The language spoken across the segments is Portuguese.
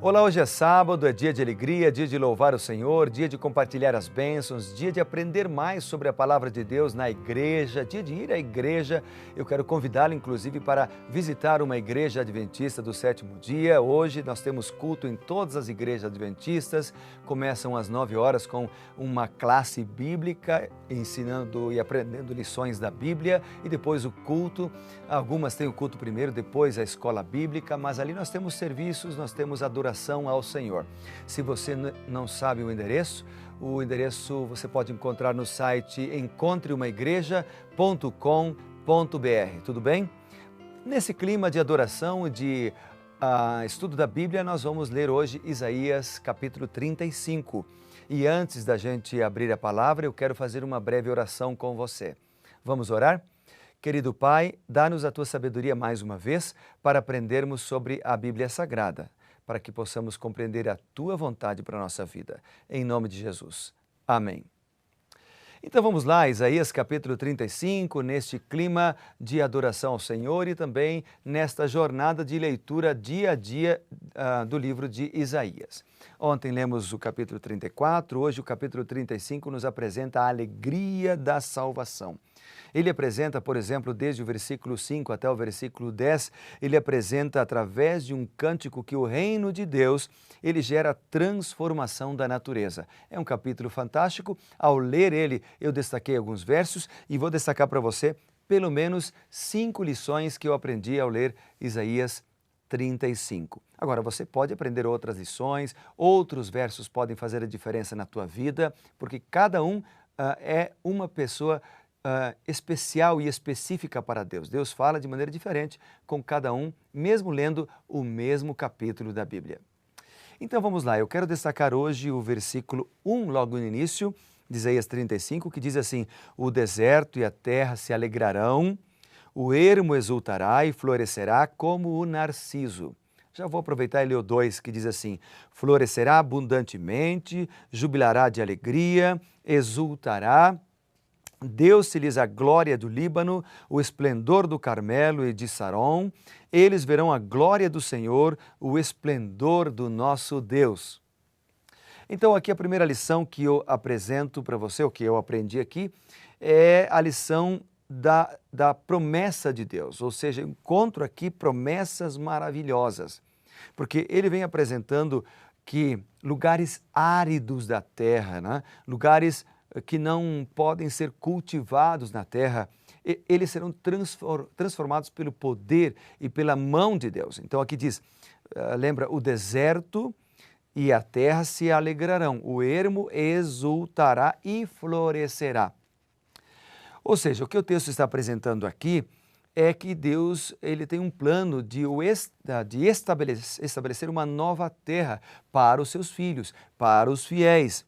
Olá, hoje é sábado, é dia de alegria, dia de louvar o Senhor, dia de compartilhar as bênçãos, dia de aprender mais sobre a palavra de Deus na igreja, dia de ir à igreja. Eu quero convidá-lo, inclusive, para visitar uma igreja adventista do sétimo dia. Hoje nós temos culto em todas as igrejas adventistas, começam às 9 horas com uma classe bíblica, ensinando e aprendendo lições da Bíblia, e depois o culto. Algumas têm o culto primeiro, depois a escola bíblica, mas ali nós temos serviços, nós temos adoração ao Senhor. Se você não sabe o endereço você pode encontrar no site encontreumaigreja.com.br, tudo bem? Nesse clima de adoração e de estudo da Bíblia, nós vamos ler hoje Isaías capítulo 35. E antes da gente abrir a palavra, eu quero fazer uma breve oração com você. Vamos orar? Querido Pai, dá-nos a Tua sabedoria mais uma vez para aprendermos sobre a Bíblia Sagrada, para que possamos compreender a Tua vontade para a nossa vida. Em nome de Jesus. Amém. Então vamos lá, Isaías capítulo 35, neste clima de adoração ao Senhor e também nesta jornada de leitura dia a dia do livro de Isaías. Ontem lemos o capítulo 34, hoje o capítulo 35 nos apresenta a alegria da salvação. Ele apresenta, por exemplo, desde o versículo 5 até o versículo 10, ele apresenta através de um cântico que o reino de Deus, ele gera transformação da natureza. É um capítulo fantástico. Ao ler ele, eu destaquei alguns versos e vou destacar para você pelo menos 5 lições que eu aprendi ao ler Isaías 35. Agora, você pode aprender outras lições, outros versos podem fazer a diferença na tua vida, porque cada um é uma pessoa especial e específica para Deus. Deus fala de maneira diferente com cada um, mesmo lendo o mesmo capítulo da Bíblia. Então vamos lá, eu quero destacar hoje o versículo 1, logo no início de Isaías 35, que diz assim: o deserto e a terra se alegrarão, o ermo exultará e florescerá como o narciso. Já vou aproveitar e ler o 2, que diz assim: florescerá abundantemente, jubilará de alegria, exultará. Deu-se-lhes a glória do Líbano, o esplendor do Carmelo e de Saron. Eles verão a glória do Senhor, o esplendor do nosso Deus. Então, aqui a primeira lição que eu apresento para você, o que eu aprendi aqui, é a lição da promessa de Deus. Ou seja, eu encontro aqui promessas maravilhosas, porque ele vem apresentando que lugares áridos da terra, né? Lugares que não podem ser cultivados na terra, eles serão transformados pelo poder e pela mão de Deus. Então aqui diz, lembra, o deserto e a terra se alegrarão, o ermo exultará e florescerá. Ou seja, o que o texto está apresentando aqui é que Deus ele tem um plano de estabelecer uma nova terra para os seus filhos, para os fiéis.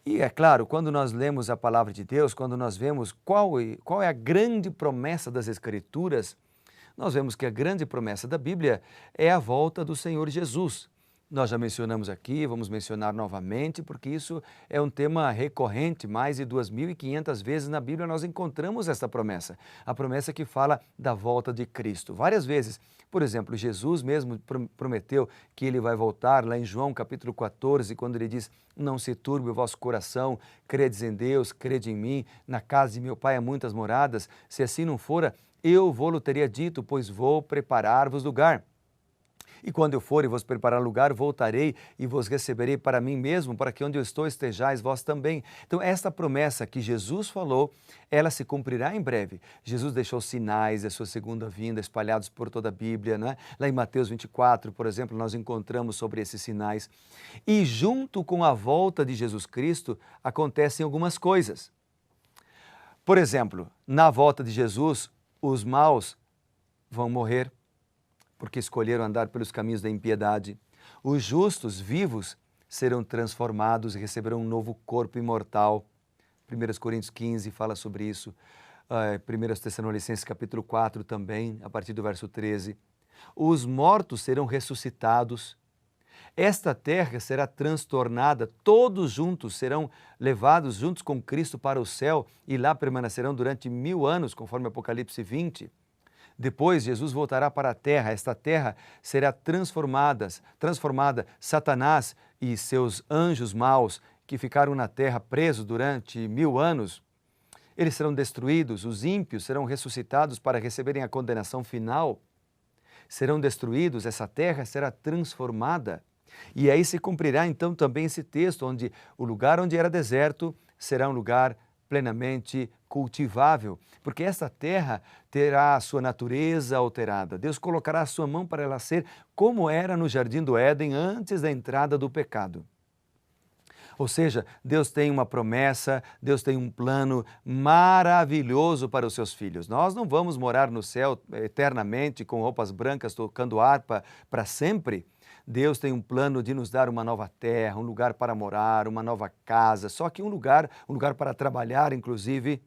E é claro, quando nós lemos a palavra de Deus, quando nós vemos qual é a grande promessa das Escrituras, nós vemos que a grande promessa da Bíblia é a volta do Senhor Jesus. Nós já mencionamos aqui, vamos mencionar novamente, porque isso é um tema recorrente, mais de 2.500 vezes na Bíblia nós encontramos essa promessa, a promessa que fala da volta de Cristo. Várias vezes, por exemplo, Jesus mesmo prometeu que ele vai voltar, lá em João capítulo 14, quando ele diz: não se turbe o vosso coração, credes em Deus, crede em mim, na casa de meu Pai há muitas moradas, se assim não fora, eu vou-lo teria dito, pois vou preparar-vos lugar. E quando eu for e vos preparar lugar, voltarei e vos receberei para mim mesmo, para que onde eu estou estejais vós também. Então, esta promessa que Jesus falou, ela se cumprirá em breve. Jesus deixou sinais da sua segunda vinda espalhados por toda a Bíblia, né? Lá em Mateus 24, por exemplo, nós encontramos sobre esses sinais. E junto com a volta de Jesus Cristo, acontecem algumas coisas. Por exemplo, na volta de Jesus, os maus vão morrer, porque escolheram andar pelos caminhos da impiedade. Os justos, vivos, serão transformados e receberão um novo corpo imortal. 1 Coríntios 15 fala sobre isso. 1 Tessalonicenses capítulo 4 também, a partir do verso 13. Os mortos serão ressuscitados. Esta terra será transtornada, todos juntos serão levados juntos com Cristo para o céu e lá permanecerão durante 1000 anos, conforme Apocalipse 20. Depois, Jesus voltará para a terra. Esta terra será transformada. Satanás e seus anjos maus, que ficaram na terra presos durante 1000 anos, eles serão destruídos. Os ímpios serão ressuscitados para receberem a condenação final. Serão destruídos, essa terra será transformada. E aí se cumprirá então também esse texto, onde o lugar onde era deserto será um lugar plenamente cultivável, porque essa terra terá a sua natureza alterada. Deus colocará a sua mão para ela ser como era no Jardim do Éden antes da entrada do pecado. Ou seja, Deus tem uma promessa, Deus tem um plano maravilhoso para os seus filhos. Nós não vamos morar no céu eternamente com roupas brancas tocando harpa para sempre. Deus tem um plano de nos dar uma nova terra, um lugar para morar, uma nova casa, só que um lugar para trabalhar, inclusive.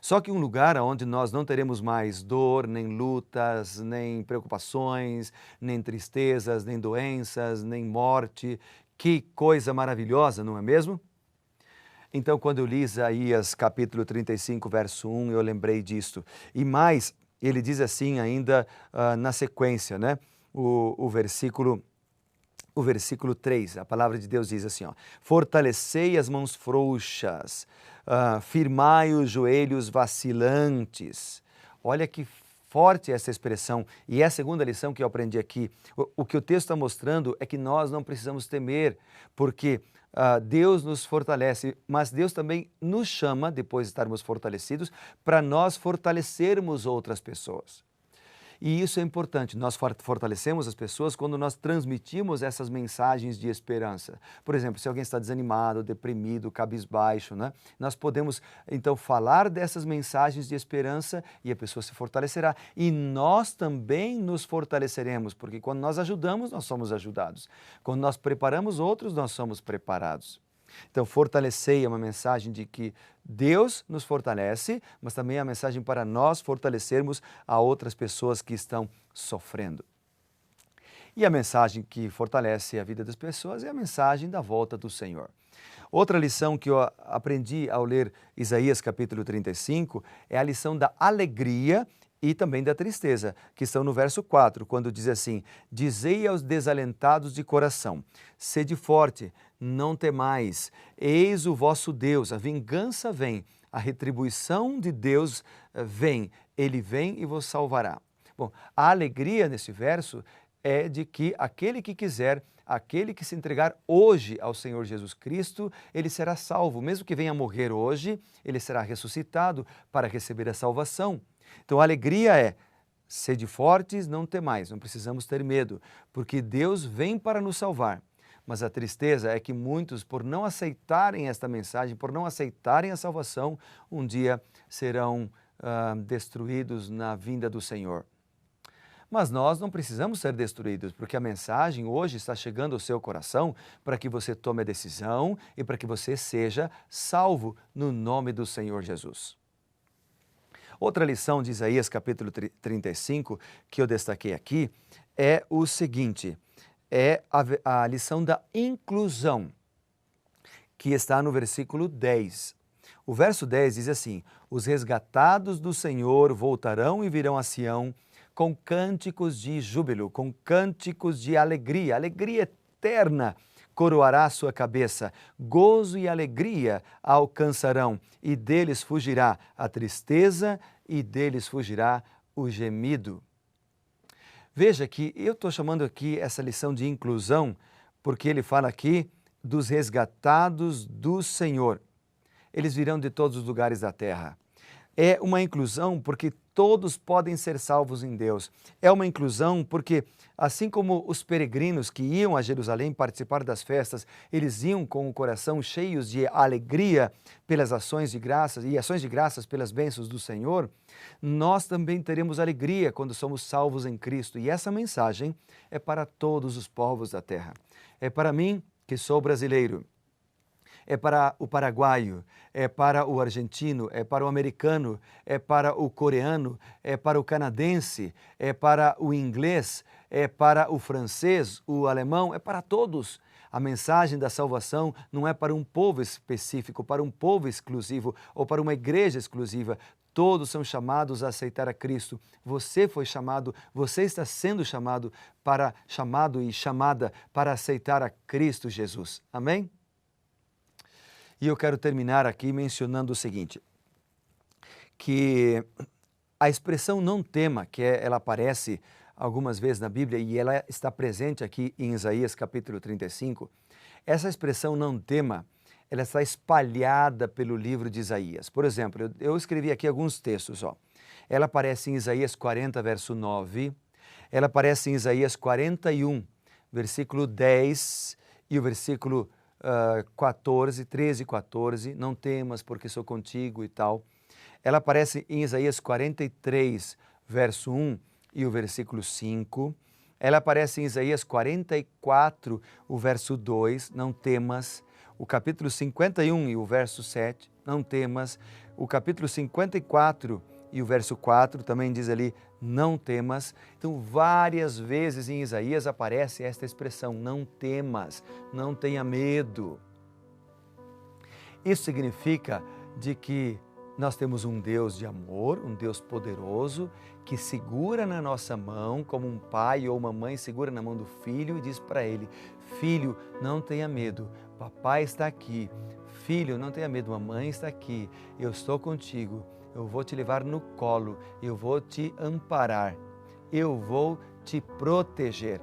Só que um lugar onde nós não teremos mais dor, nem lutas, nem preocupações, nem tristezas, nem doenças, nem morte. Que coisa maravilhosa, não é mesmo? Então, quando eu li Isaías capítulo 35, verso 1, eu lembrei disto. E mais, ele diz assim ainda na sequência, né? O versículo 3, a palavra de Deus diz assim, ó, fortalecei as mãos frouxas, firmai os joelhos vacilantes. Olha que forte essa expressão, e é a segunda lição que eu aprendi aqui. O que o texto está mostrando é que nós não precisamos temer, porque Deus nos fortalece, mas Deus também nos chama, depois de estarmos fortalecidos, para nós fortalecermos outras pessoas. E isso é importante, nós fortalecemos as pessoas quando nós transmitimos essas mensagens de esperança. Por exemplo, se alguém está desanimado, deprimido, cabisbaixo, né? Nós podemos então falar dessas mensagens de esperança e a pessoa se fortalecerá. E nós também nos fortaleceremos, porque quando nós ajudamos, nós somos ajudados. Quando nós preparamos outros, nós somos preparados. Então, fortalecei é uma mensagem de que Deus nos fortalece, mas também é a mensagem para nós fortalecermos a outras pessoas que estão sofrendo. E a mensagem que fortalece a vida das pessoas é a mensagem da volta do Senhor. Outra lição que eu aprendi ao ler Isaías capítulo 35 é a lição da alegria e também da tristeza, que estão no verso 4, quando diz assim, dizei aos desalentados de coração, sede forte, não temais, eis o vosso Deus, a vingança vem, a retribuição de Deus vem, Ele vem e vos salvará. Bom, a alegria nesse verso é de que aquele que quiser, aquele que se entregar hoje ao Senhor Jesus Cristo, ele será salvo, mesmo que venha morrer hoje, ele será ressuscitado para receber a salvação. Então a alegria é, sede fortes, não temais, não precisamos ter medo, porque Deus vem para nos salvar. Mas a tristeza é que muitos, por não aceitarem esta mensagem, por não aceitarem a salvação, um dia serão destruídos na vinda do Senhor. Mas nós não precisamos ser destruídos, porque a mensagem hoje está chegando ao seu coração para que você tome a decisão e para que você seja salvo no nome do Senhor Jesus. Outra lição de Isaías capítulo 35, que eu destaquei aqui, é o seguinte, é a lição da inclusão, que está no versículo 10. O verso 10 diz assim, os resgatados do Senhor voltarão e virão a Sião com cânticos de júbilo, com cânticos de alegria, alegria eterna coroará a sua cabeça, gozo e alegria alcançarão, e deles fugirá a tristeza e deles fugirá o gemido. Veja que eu estou chamando aqui essa lição de inclusão, porque ele fala aqui dos resgatados do Senhor. Eles virão de todos os lugares da terra. É uma inclusão porque todos podem ser salvos em Deus. É uma inclusão porque, assim como os peregrinos que iam a Jerusalém participar das festas, eles iam com o coração cheios de alegria pelas ações de graças e ações de graças pelas bênçãos do Senhor, nós também teremos alegria quando somos salvos em Cristo. E essa mensagem é para todos os povos da terra. É para mim, que sou brasileiro. É para o paraguaio, é para o argentino, é para o americano, é para o coreano, é para o canadense, é para o inglês, é para o francês, o alemão, é para todos. A mensagem da salvação não é para um povo específico, para um povo exclusivo ou para uma igreja exclusiva. todos são chamados a aceitar a Cristo. Você foi chamado, você está sendo chamado e chamada para aceitar a Cristo Jesus. Amém? E eu quero terminar aqui mencionando o seguinte, que a expressão não tema, ela aparece algumas vezes na Bíblia e ela está presente aqui em Isaías capítulo 35, essa expressão não tema, ela está espalhada pelo livro de Isaías. Por exemplo, eu escrevi aqui alguns textos. Ela aparece em Isaías 40, verso 9, ela aparece em Isaías 41, versículo 10 e o versículo 13 e 14, não temas porque sou contigo e tal. Ela aparece em Isaías 43, verso 1 e o versículo 5. Ela aparece em Isaías 44, o verso 2, não temas. O capítulo 51 e o verso 7, não temas. O capítulo 54 e o verso 4 também diz ali, não temas. Então, várias vezes em Isaías aparece esta expressão, não temas, não tenha medo. Isso significa de que nós temos um Deus de amor, um Deus poderoso, que segura na nossa mão, como um pai ou uma mãe segura na mão do filho e diz para ele, filho, não tenha medo, papai está aqui. Filho, não tenha medo, mamãe está aqui, eu estou contigo, eu vou te levar no colo, eu vou te amparar, eu vou te proteger.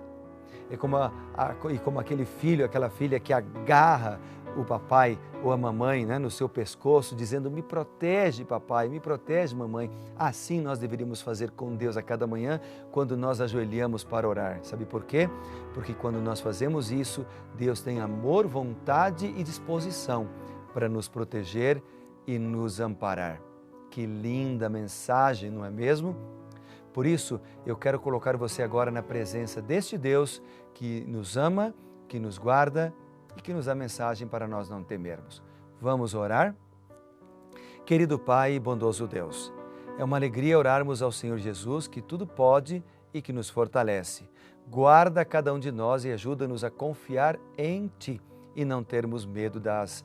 É como aquele filho, aquela filha que agarra o papai ou a mamãe, né, no seu pescoço, dizendo, me protege papai, me protege mamãe. Assim nós deveríamos fazer com Deus a cada manhã, quando nós ajoelhamos para orar. Sabe por quê? Porque quando nós fazemos isso, Deus tem amor, vontade e disposição para nos proteger e nos amparar. Que linda mensagem, não é mesmo? Por isso, eu quero colocar você agora na presença deste Deus que nos ama, que nos guarda e que nos dá mensagem para nós não temermos. Vamos orar? Querido Pai e bondoso Deus, é uma alegria orarmos ao Senhor Jesus, que tudo pode e que nos fortalece. Guarda cada um de nós e ajuda-nos a confiar em Ti e não termos medo das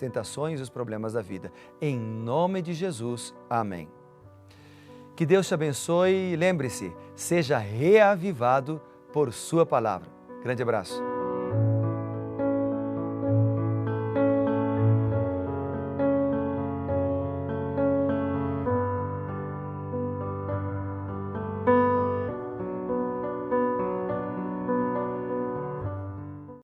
tentações e os problemas da vida. Em nome de Jesus, amém. Que Deus te abençoe e lembre-se, seja reavivado por Sua palavra. Grande abraço.